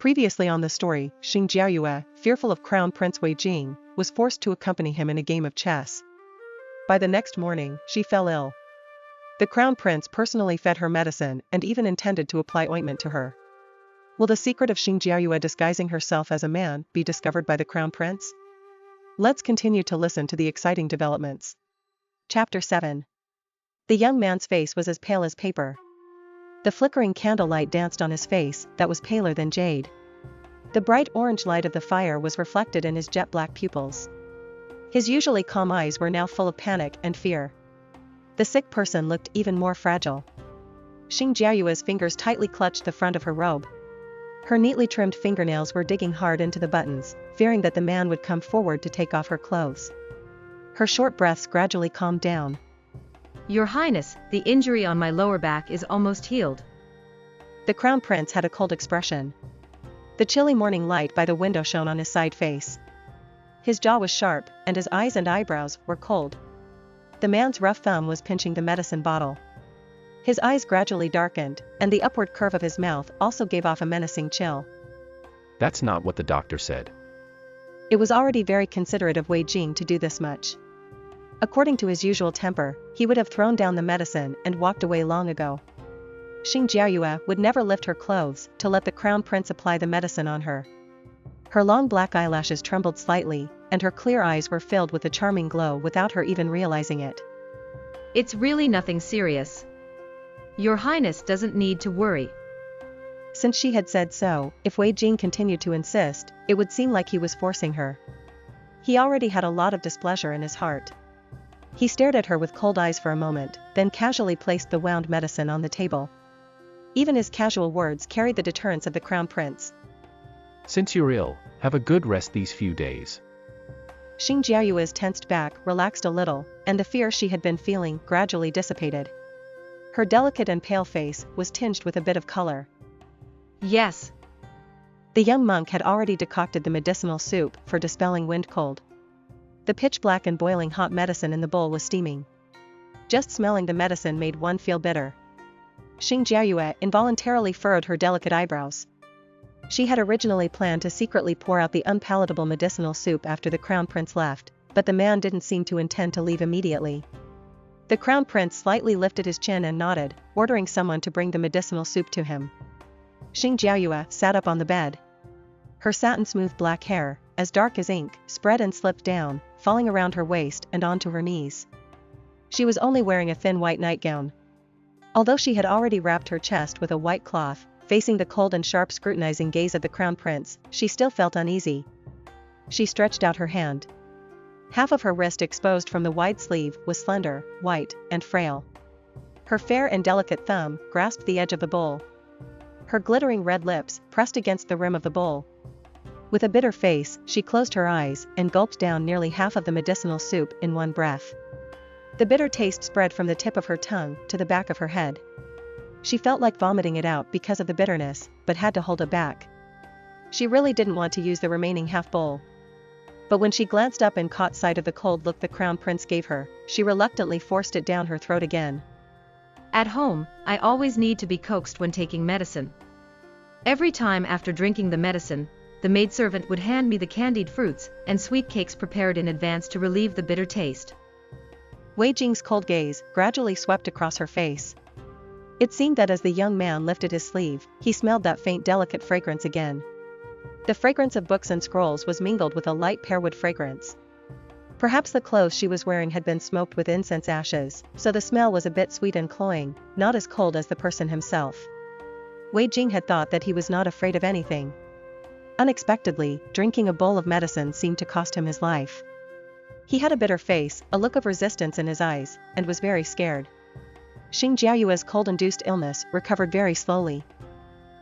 Previously on the story, Sheng Jiaoyue, fearful of Crown Prince Wei Jing, was forced to accompany him in a game of chess. By the next morning, she fell ill. The Crown Prince personally fed her medicine and even intended to apply ointment to her. Will the secret of Sheng Jiaoyue disguising herself as a man be discovered by the Crown Prince? Let's continue to listen to the exciting developments. Chapter 7. The young man's face was as pale as paper. The flickering candlelight danced on his face that was paler than jade. The bright orange light of the fire was reflected in his jet-black pupils. His usually calm eyes were now full of panic and fear. The sick person looked even more fragile. Sheng Jiaoyue's fingers tightly clutched the front of her robe. Her neatly trimmed fingernails were digging hard into the buttons, fearing that the man would come forward to take off her clothes. Her short breaths gradually calmed down. Your Highness, the injury on my lower back is almost healed. The Crown Prince had a cold expression. The chilly morning light by the window shone on his side face. His jaw was sharp, and his eyes and eyebrows were cold. The man's rough thumb was pinching the medicine bottle. His eyes gradually darkened, and the upward curve of his mouth also gave off a menacing chill. That's not what the doctor said. It was already very considerate of Wei Jing to do this much. According to his usual temper, he would have thrown down the medicine and walked away long ago. Sheng Jiaoyue would never lift her clothes to let the Crown Prince apply the medicine on her. Her long black eyelashes trembled slightly, and her clear eyes were filled with a charming glow without her even realizing it. It's really nothing serious. Your Highness doesn't need to worry. Since she had said so, if Wei Jing continued to insist, it would seem like he was forcing her. He already had a lot of displeasure in his heart. He stared at her with cold eyes for a moment, then casually placed the wound medicine on the table. Even his casual words carried the deterrence of the Crown Prince. Since you're ill, have a good rest these few days. Sheng Jiaoyue's tensed back relaxed a little, and the fear she had been feeling gradually dissipated. Her delicate and pale face was tinged with a bit of color. Yes. The young monk had already decocted the medicinal soup for dispelling wind cold. The pitch-black and boiling hot medicine in the bowl was steaming. Just smelling the medicine made one feel bitter. Sheng Jiaoyue involuntarily furrowed her delicate eyebrows. She had originally planned to secretly pour out the unpalatable medicinal soup after the Crown Prince left, but the man didn't seem to intend to leave immediately. The Crown Prince slightly lifted his chin and nodded, ordering someone to bring the medicinal soup to him. Sheng Jiaoyue sat up on the bed. Her satin-smooth black hair, as dark as ink, spread and slipped down, falling around her waist and onto her knees. She was only wearing a thin white nightgown. Although she had already wrapped her chest with a white cloth, facing the cold and sharp scrutinizing gaze of the Crown Prince, she still felt uneasy. She stretched out her hand. Half of her wrist exposed from the wide sleeve was slender, white, and frail. Her fair and delicate thumb grasped the edge of the bowl. Her glittering red lips pressed against the rim of the bowl. With a bitter face, she closed her eyes and gulped down nearly half of the medicinal soup in one breath. The bitter taste spread from the tip of her tongue to the back of her head. She felt like vomiting it out because of the bitterness, but had to hold it back. She really didn't want to use the remaining half bowl. But when she glanced up and caught sight of the cold look the Crown Prince gave her, she reluctantly forced it down her throat again. At home, I always need to be coaxed when taking medicine. Every time after drinking the medicine, the maidservant would hand me the candied fruits and sweet cakes prepared in advance to relieve the bitter taste. Wei Jing's cold gaze gradually swept across her face. It seemed that as the young man lifted his sleeve, he smelled that faint delicate fragrance again. The fragrance of books and scrolls was mingled with a light pearwood fragrance. Perhaps the clothes she was wearing had been smoked with incense ashes, so the smell was a bit sweet and cloying, not as cold as the person himself. Wei Jing had thought that he was not afraid of anything. Unexpectedly, drinking a bowl of medicine seemed to cost him his life. He had a bitter face, a look of resistance in his eyes, and was very scared. Sheng Jiaoyue's cold-induced illness recovered very slowly.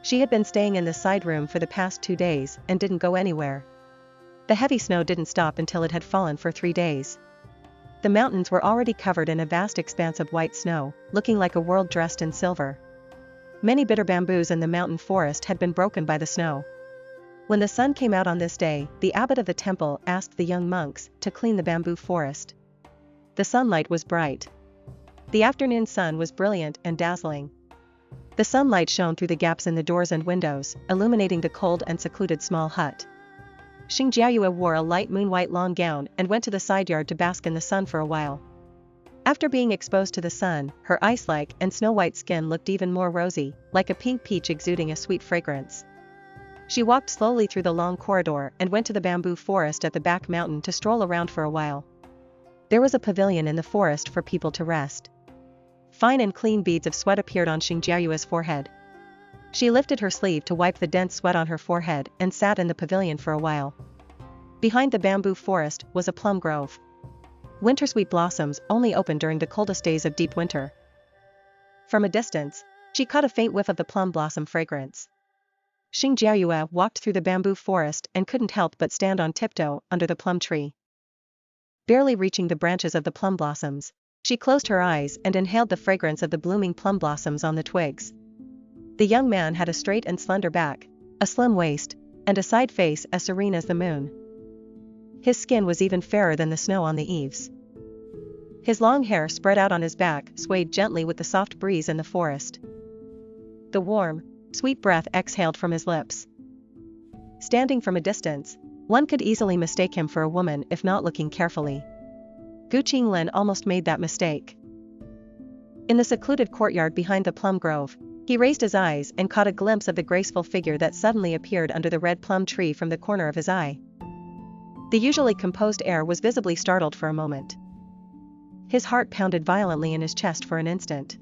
She had been staying in the side room for the past 2 days and didn't go anywhere. The heavy snow didn't stop until it had fallen for 3 days. The mountains were already covered in a vast expanse of white snow, looking like a world dressed in silver. Many bitter bamboos in the mountain forest had been broken by the snow. When the sun came out on this day, the abbot of the temple asked the young monks to clean the bamboo forest. The sunlight was bright. The afternoon sun was brilliant and dazzling. The sunlight shone through the gaps in the doors and windows, illuminating the cold and secluded small hut. Sheng Jiaoyue wore a light moon-white long gown and went to the side yard to bask in the sun for a while. After being exposed to the sun, her ice-like and snow-white skin looked even more rosy, like a pink peach exuding a sweet fragrance. She walked slowly through the long corridor and went to the bamboo forest at the back mountain to stroll around for a while. There was a pavilion in the forest for people to rest. Fine and clean beads of sweat appeared on Sheng Jiaoyue's forehead. She lifted her sleeve to wipe the dense sweat on her forehead and sat in the pavilion for a while. Behind the bamboo forest was a plum grove. Winter-sweet blossoms only opened during the coldest days of deep winter. From a distance, she caught a faint whiff of the plum blossom fragrance. Sheng Jiaoyue walked through the bamboo forest and couldn't help but stand on tiptoe under the plum tree. Barely reaching the branches of the plum blossoms, she closed her eyes and inhaled the fragrance of the blooming plum blossoms on the twigs. The young man had a straight and slender back, a slim waist, and a side face as serene as the moon. His skin was even fairer than the snow on the eaves. His long hair spread out on his back swayed gently with the soft breeze in the forest. The warm, sweet breath exhaled from his lips. Standing from a distance, one could easily mistake him for a woman if not looking carefully. Gu Qinglin almost made that mistake. In the secluded courtyard behind the plum grove, he raised his eyes and caught a glimpse of the graceful figure that suddenly appeared under the red plum tree from the corner of his eye. The usually composed air was visibly startled for a moment. His heart pounded violently in his chest for an instant.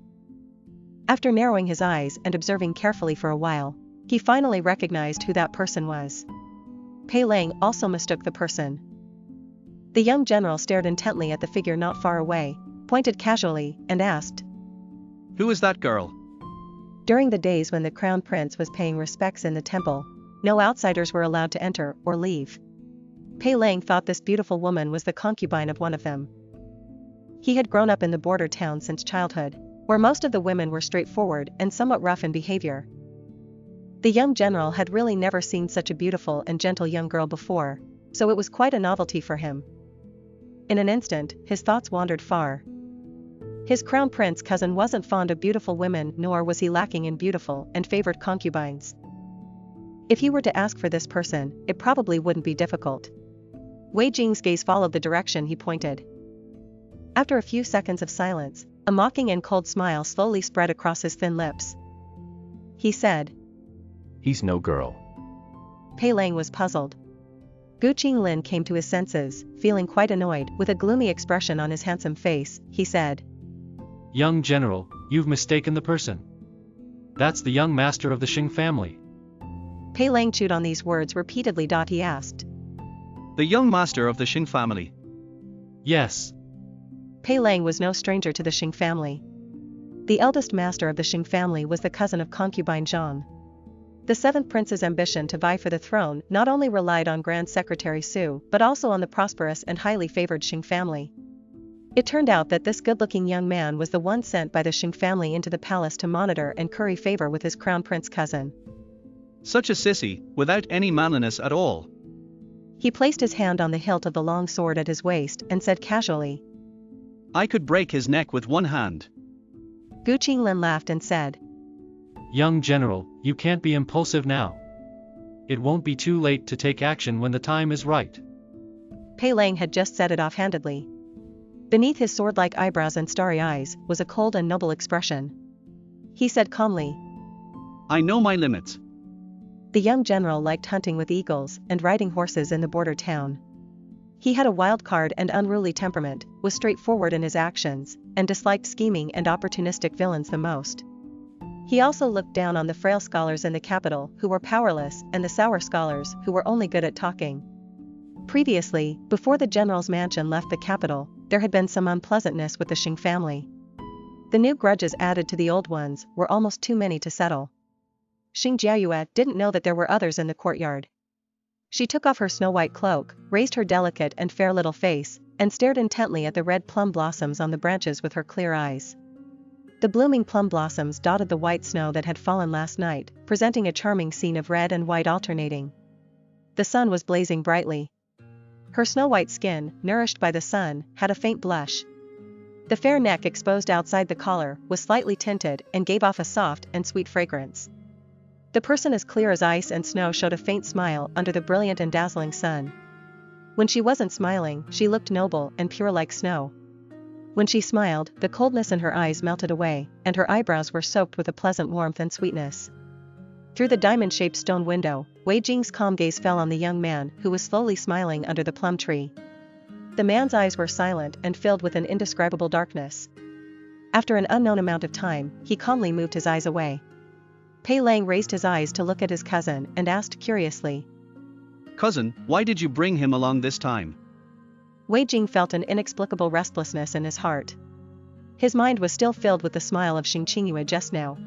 After narrowing his eyes and observing carefully for a while, he finally recognized who that person was. Pei Lang also mistook the person. The young general stared intently at the figure not far away, pointed casually, and asked, "Who is that girl?" During the days when the Crown Prince was paying respects in the temple, no outsiders were allowed to enter or leave. Pei Lang thought this beautiful woman was the concubine of one of them. He had grown up in the border town since childhood, where most of the women were straightforward and somewhat rough in behavior. The young general had really never seen such a beautiful and gentle young girl before, so it was quite a novelty for him. In an instant, his thoughts wandered far. His crown prince cousin wasn't fond of beautiful women, nor was he lacking in beautiful and favored concubines. If he were to ask for this person, it probably wouldn't be difficult. Wei Jing's gaze followed the direction he pointed. After a few seconds of silence, a mocking and cold smile slowly spread across his thin lips. He said, "He's no girl." Pei Lang was puzzled. Gu Qinglin came to his senses, feeling quite annoyed. With a gloomy expression on his handsome face, he said, "Young general, you've mistaken the person. That's the young master of the Sheng family." Pei Lang chewed on these words repeatedly. He asked, "The young master of the Sheng family?" "Yes." Pei Lang was no stranger to the Sheng family. The eldest master of the Sheng family was the cousin of concubine Zhang. The seventh prince's ambition to vie for the throne not only relied on Grand Secretary Su but also on the prosperous and highly favored Sheng family. It turned out that this good-looking young man was the one sent by the Sheng family into the palace to monitor and curry favor with his crown prince cousin. Such a sissy, without any manliness at all. He placed his hand on the hilt of the long sword at his waist and said casually, "I could break his neck with one hand." Gu Qinglin laughed and said, "Young general, you can't be impulsive now. It won't be too late to take action when the time is right." Pei Lang had just said it offhandedly. Beneath his sword-like eyebrows and starry eyes was a cold and noble expression. He said calmly, "I know my limits." The young general liked hunting with eagles and riding horses in the border town. He had a wild-card and unruly temperament, was straightforward in his actions, and disliked scheming and opportunistic villains the most. He also looked down on the frail scholars in the capital who were powerless and the sour scholars who were only good at talking. Previously, before the general's mansion left the capital, there had been some unpleasantness with the Sheng family. The new grudges added to the old ones were almost too many to settle. Sheng Jiaoyue didn't know that there were others in the courtyard. She took off her snow-white cloak, raised her delicate and fair little face, and stared intently at the red plum blossoms on the branches with her clear eyes. The blooming plum blossoms dotted the white snow that had fallen last night, presenting a charming scene of red and white alternating. The sun was blazing brightly. Her snow-white skin, nourished by the sun, had a faint blush. The fair neck exposed outside the collar was slightly tinted and gave off a soft and sweet fragrance. The person as clear as ice and snow showed a faint smile under the brilliant and dazzling sun. When she wasn't smiling, she looked noble and pure like snow. When she smiled, the coldness in her eyes melted away, and her eyebrows were soaked with a pleasant warmth and sweetness. Through the diamond-shaped stone window, Wei Jing's calm gaze fell on the young man who was slowly smiling under the plum tree. The man's eyes were silent and filled with an indescribable darkness. After an unknown amount of time, he calmly moved his eyes away. Pei Lang raised his eyes to look at his cousin and asked curiously, Cousin, why did you bring him along this time? Wei Jing felt an inexplicable restlessness in his heart. His mind was still filled with the smile of Sheng Jiaoyue just now.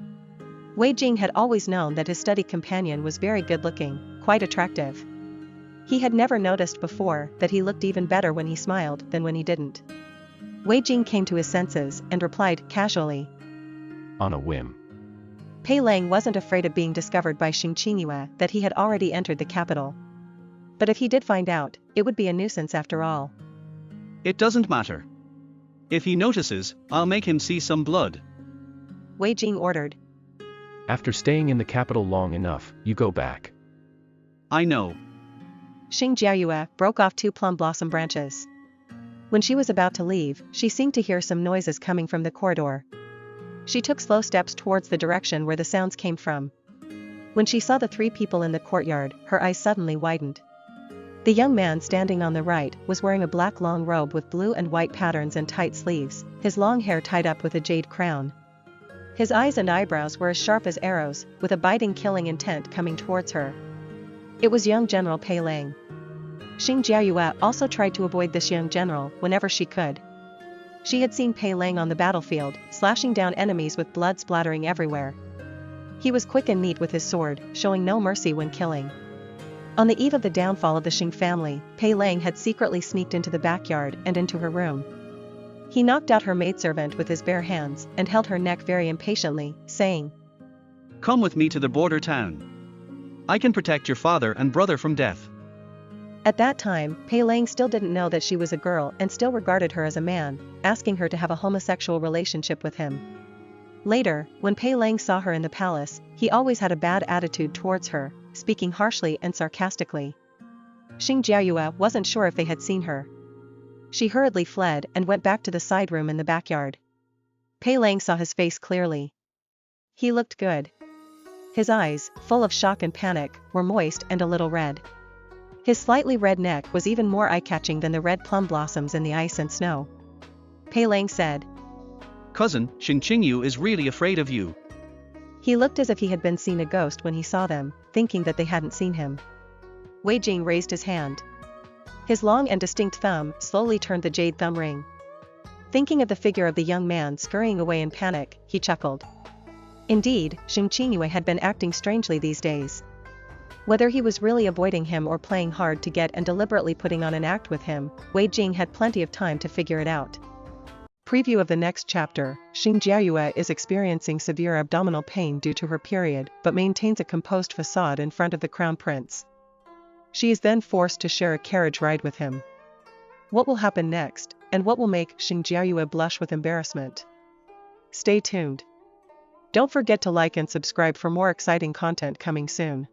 Wei Jing had always known that his study companion was very good-looking, quite attractive. He had never noticed before that he looked even better when he smiled than when he didn't. Wei Jing came to his senses and replied casually, On a whim. Pei Lang wasn't afraid of being discovered by Sheng Jiaoyue that he had already entered the capital. But if he did find out, it would be a nuisance after all. It doesn't matter. If he notices, I'll make him see some blood. Wei Jing ordered. After staying in the capital long enough, you go back. I know. Sheng Jiaoyue broke off 2 plum blossom branches. When she was about to leave, she seemed to hear some noises coming from the corridor. She took slow steps towards the direction where the sounds came from. When she saw the 3 people in the courtyard, her eyes suddenly widened. The young man standing on the right was wearing a black long robe with blue and white patterns and tight sleeves, his long hair tied up with a jade crown. His eyes and eyebrows were as sharp as arrows, with a biting killing intent coming towards her. It was young General Pei Lang. Sheng Jiaoyue also tried to avoid this young general whenever she could. She had seen Pei Lang on the battlefield, slashing down enemies with blood splattering everywhere. He was quick and neat with his sword, showing no mercy when killing. On the eve of the downfall of the Sheng family, Pei Lang had secretly sneaked into the backyard and into her room. He knocked out her maidservant with his bare hands and held her neck very impatiently, saying, Come with me to the border town. I can protect your father and brother from death. At that time, Pei Lang still didn't know that she was a girl and still regarded her as a man, asking her to have a homosexual relationship with him. Later, when Pei Lang saw her in the palace, he always had a bad attitude towards her, speaking harshly and sarcastically. Sheng Jiaoyue wasn't sure if they had seen her. She hurriedly fled and went back to the side room in the backyard. Pei Lang saw his face clearly. He looked good. His eyes, full of shock and panic, were moist and a little red. His slightly red neck was even more eye-catching than the red plum blossoms in the ice and snow. Pei Lang said, Cousin, Sheng Jiaoyu is really afraid of you. He looked as if he had been seen a ghost when he saw them, thinking that they hadn't seen him. Wei Jing raised his hand. His long and distinct thumb slowly turned the jade thumb ring. Thinking of the figure of the young man scurrying away in panic, he chuckled. Indeed, Sheng Jiaoyue had been acting strangely these days. Whether he was really avoiding him or playing hard to get and deliberately putting on an act with him, Wei Jing had plenty of time to figure it out. Preview of the next chapter. Sheng Jiaoyue is experiencing severe abdominal pain due to her period but maintains a composed facade in front of the Crown Prince. She is then forced to share a carriage ride with him. What will happen next, and what will make Sheng Jiaoyue blush with embarrassment? Stay tuned. Don't forget to like and subscribe for more exciting content coming soon.